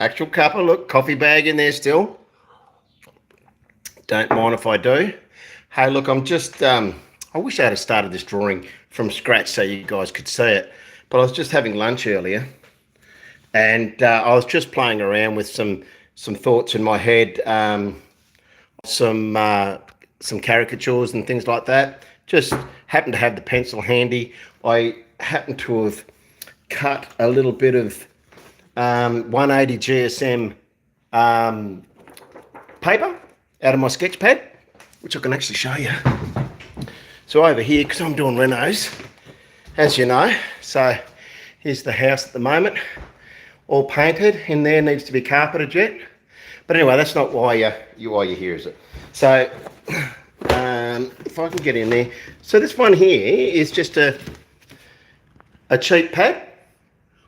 Actual cuppa, look, coffee bag in there still. Don't mind if I do. Hey, look, I'm just, I wish I had started this drawing from scratch so you guys could see it. But I was just having lunch earlier, and I was just playing around with some thoughts in my head, some caricatures and things like that. Just happened to have the pencil handy. I happened to have cut a little bit of 180 GSM paper out of my sketch pad, which I can actually show you. So over here, because I'm doing renos, as you know, so here's the house at the moment, all painted. In there needs to be carpeted yet, but anyway, that's not why you're here, is it? So if I can get in there, so this one here is just a cheap pad.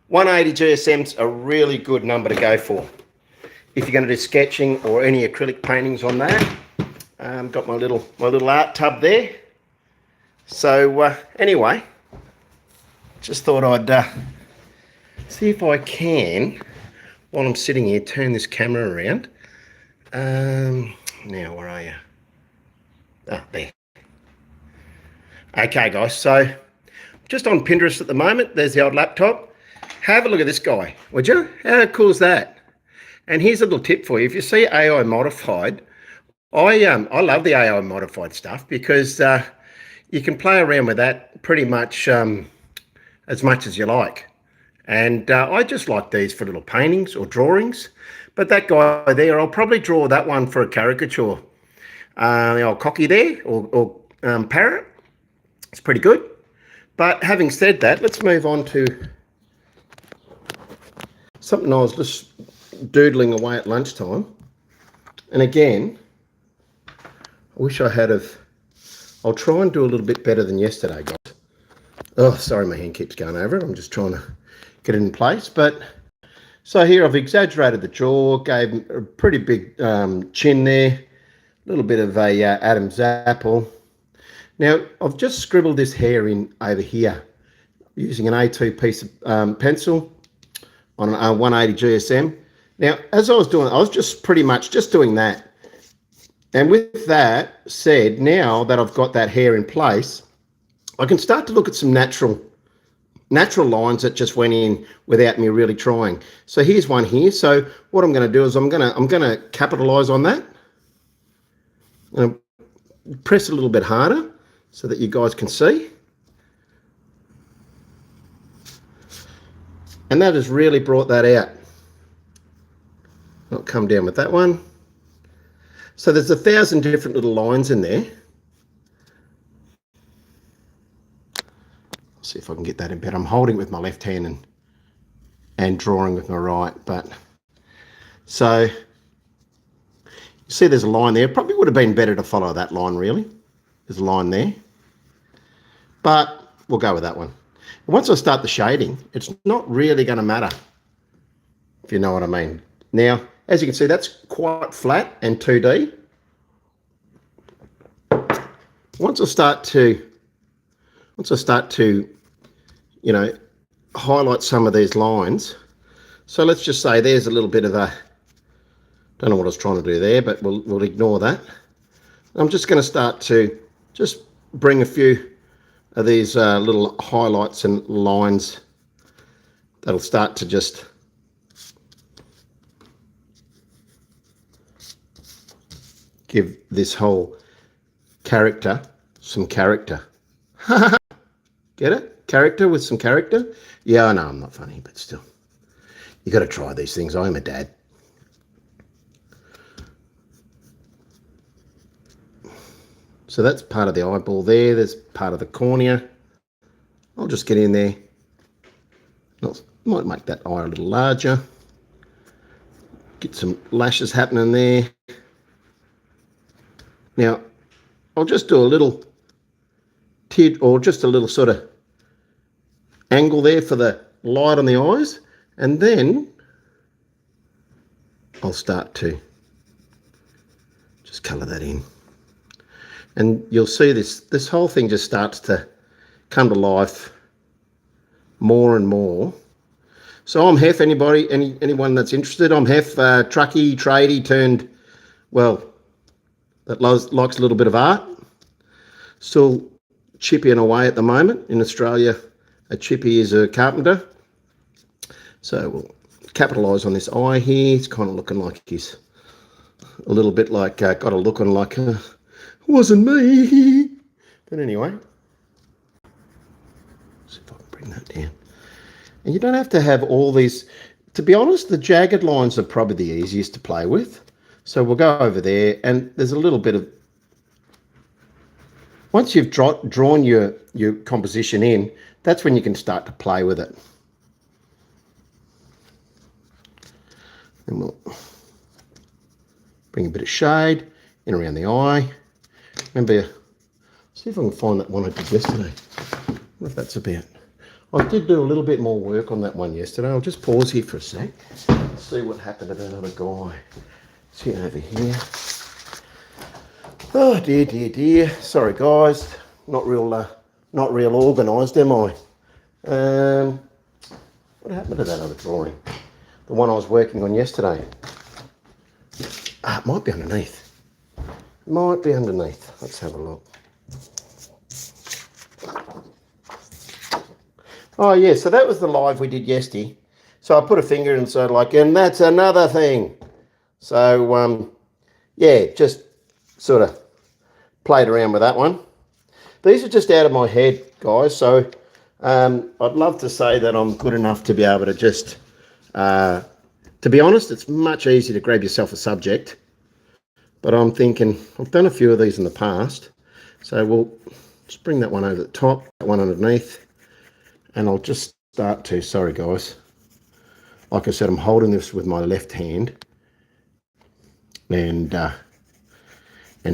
180 GSM's a really good number to go for if you're going to do sketching or any acrylic paintings on that. Got my little art tub there. So anyway, just thought I'd see if I can, while I'm sitting here, turn this camera around. Now, where are you? Ah, there. Okay, guys, so just on Pinterest at the moment. There's the old laptop. Have a look at this guy, would you? How cool is that? And here's a little tip for you. If you see AI modified, I love the AI modified stuff because you can play around with that pretty much as you like. And I just like these for little paintings or drawings. But that guy there, I'll probably draw that one for a caricature. The old cocky there, or parrot. It's pretty good. But having said that, let's move on to something I was just doodling away at lunchtime. And again, I wish I had I'll try and do a little bit better than yesterday, guys. Oh, sorry, my hand keeps going over it. I'm just trying to get it in place. But so here I've exaggerated the jaw, gave a pretty big chin there, a little bit of a Adam's apple. Now, I've just scribbled this hair in over here using an A2 piece of pencil on a 180 GSM. Now, as I was doing, I was just pretty much just doing that. And with that said, now that I've got that hair in place, I can start to look at some natural lines that just went in without me really trying. So here's one here. So what I'm going to do is I'm going to capitalize on that. I'm going to press a little bit harder so that you guys can see. And that has really brought that out. I'll come down with that one. So there's 1,000 different little lines in there. See if I can get that in better. I'm holding it with my left hand and drawing with my right. But so you see there's a line there. Probably would have been better to follow that line, really. There's a line there. But we'll go with that one. Once I start the shading, it's not really going to matter, if you know what I mean. Now, as you can see, that's quite flat and 2D. Once I start to, you know, highlight some of these lines. So let's just say there's a little bit of a, don't know what I was trying to do there, but we'll ignore that. I'm just going to start to just bring a few of these little highlights and lines that'll start to just give this whole character some character. Get it? Character with some character? Yeah, I know I'm not funny, but still. You got to try these things. I'm a dad. So that's part of the eyeball there. There's part of the cornea. I'll just get in there. Might make that eye a little larger. Get some lashes happening there. Now, I'll just do a little tid or just a little sort of angle there for the light on the eyes. And then I'll start to just colour that in. And you'll see this whole thing just starts to come to life more and more. So I'm Heff. Anyone that's interested, I'm Heff. Truckie, tradie turned, well, that likes a little bit of art. Still chipping away at the moment. In Australia, a chippy is a carpenter. So we'll capitalise on this eye here. It's kind of looking like he's a little bit like, got a look on like, wasn't me. But anyway, see if I can bring that down. And you don't have to have all these. To be honest, the jagged lines are probably the easiest to play with. So we'll go over there, and there's a little bit of. Once you've drawn your composition in, that's when you can start to play with it. And we'll bring a bit of shade in around the eye. Remember, see if I can find that one I did yesterday. I wonder if that's about. I did do a little bit more work on that one yesterday. I'll just pause here for a sec. See what happened to that other guy. See over here. Oh dear, dear, dear. Sorry guys. Not real organised, am I? What happened to that other drawing? The one I was working on yesterday. It might be underneath. Might be underneath. Let's have a look. Oh yeah, so that was the live we did yesterday. So I put a finger and so like, and that's another thing. So yeah, just sort of played around with that one. These are just out of my head, guys. So I'd love to say that I'm good enough to be able to just, to be honest, it's much easier to grab yourself a subject. But I'm thinking, I've done a few of these in the past. So we'll just bring that one over the top, that one underneath. And I'll just start to, sorry guys, like I said, I'm holding this with my left hand and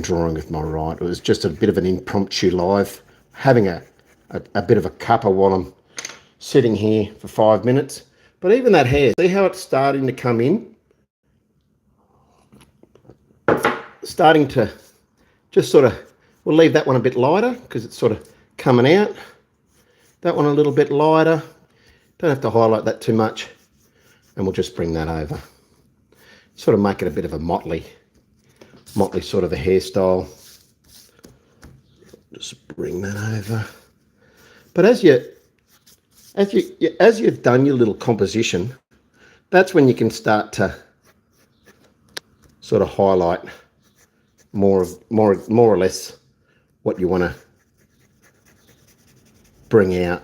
drawing with my right. It was just a bit of an impromptu live, having a bit of a cuppa while I'm sitting here for 5 minutes. But even that hair, see how it's starting to come in? Starting to just sort of, we'll leave that one a bit lighter because it's sort of coming out. That one a little bit lighter. Don't have to highlight that too much. And we'll just bring that over. Sort of make it a bit of a motley sort of a hairstyle. Just bring that over. But as you've done your little composition, that's when you can start to sort of highlight more or less what you want to bring out.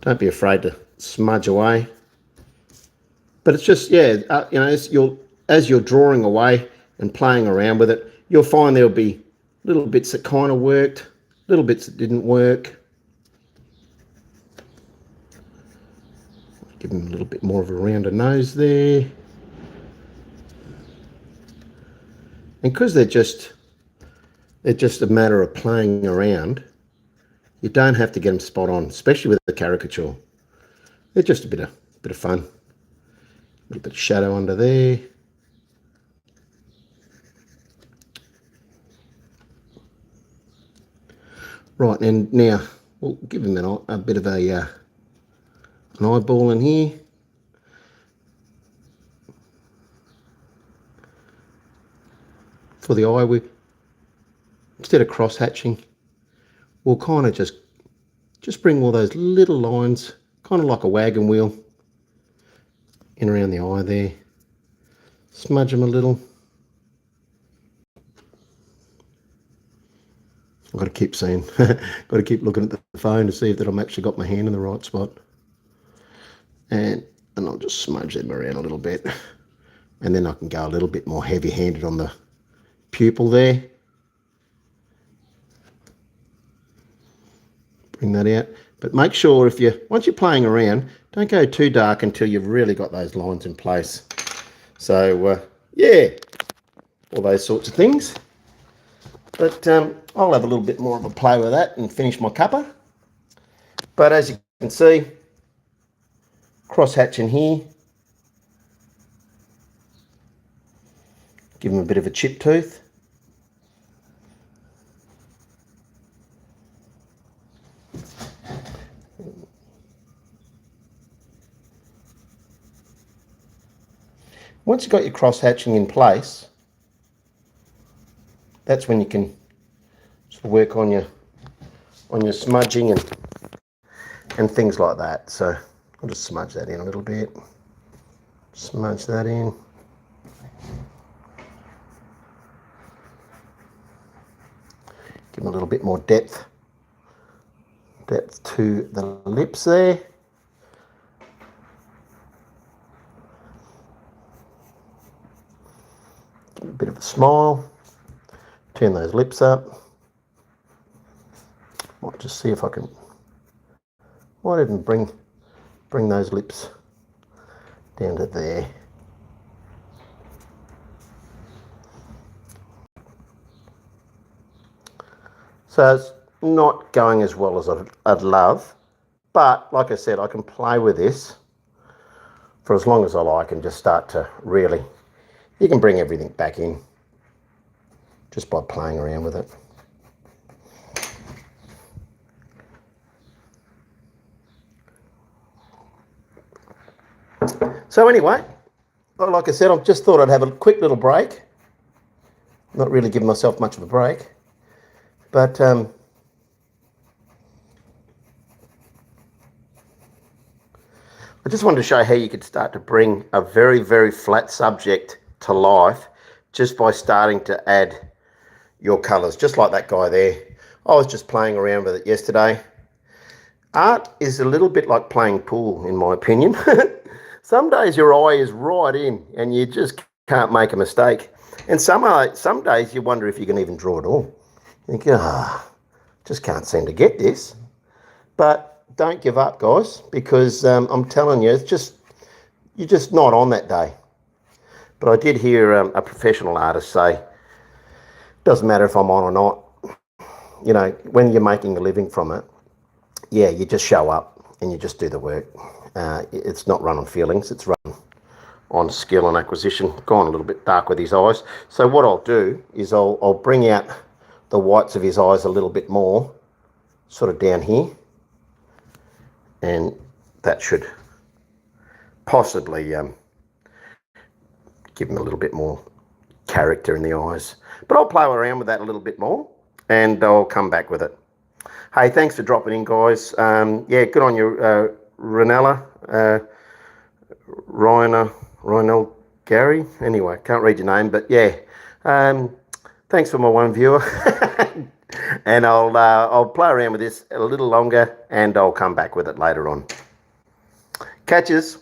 Don't be afraid to smudge away. But it's just, yeah, you know, as you're drawing away and playing around with it, you'll find there'll be little bits that kind of worked, little bits that didn't work. Give them a little bit more of a rounder nose there. And because they're just a matter of playing around, you don't have to get them spot on, especially with the caricature. They're just a bit of fun. A little bit of shadow under there. Right, and now we'll give him a bit of an eyeball in here. For the eye, instead of cross hatching, we'll kind of just bring all those little lines, kind of like a wagon wheel, in around the eye there. Smudge them a little. I've got to keep seeing, got to keep looking at the phone to see if that I'm actually got my hand in the right spot. And I'll just smudge them around a little bit. And then I can go a little bit more heavy-handed on the pupil there. Bring that out. But make sure once you're playing around, don't go too dark until you've really got those lines in place. So, yeah, all those sorts of things. But I'll have a little bit more of a play with that and finish my cuppa. But as you can see, cross hatching here. Give them a bit of a chip tooth. Once you've got your cross hatching in place, that's when you can sort of work on your smudging and things like that. So I'll just smudge that in a little bit. Smudge that in. Give them a little bit more depth to the lips there. A bit of a smile. Turn those lips up. Might just see if I can. Might even bring those lips down to there. So it's not going as well as I'd love, but like I said, I can play with this for as long as I like and just start to really, you can bring everything back in just by playing around with it. So anyway, like I said, I just thought I'd have a quick little break. Not really giving myself much of a break, but I just wanted to show how you could start to bring a very, very flat subject to life just by starting to add your colours, just like that guy there. I was just playing around with it yesterday. Art is a little bit like playing pool, in my opinion. Some days your eye is right in and you just can't make a mistake. And some days you wonder if you can even draw at all. You think, just can't seem to get this. But don't give up, guys, because I'm telling you, you're just not on that day. But I did hear a professional artist say, doesn't matter if I'm on or not. You know, when you're making a living from it, yeah, you just show up and you just do the work. It's not run on feelings, it's run on skill and acquisition. Gone a little bit dark with his eyes. So what I'll do is I'll bring out the whites of his eyes a little bit more, sort of down here. And that should possibly give him a little bit more character in the eyes. But I'll play around with that a little bit more and I'll come back with it. Hey, thanks for dropping in, guys. Yeah, good on you, Ranella, Ryanel Gary. Anyway, can't read your name, but yeah. Thanks for my one viewer. And I'll play around with this a little longer and I'll come back with it later on. Catches.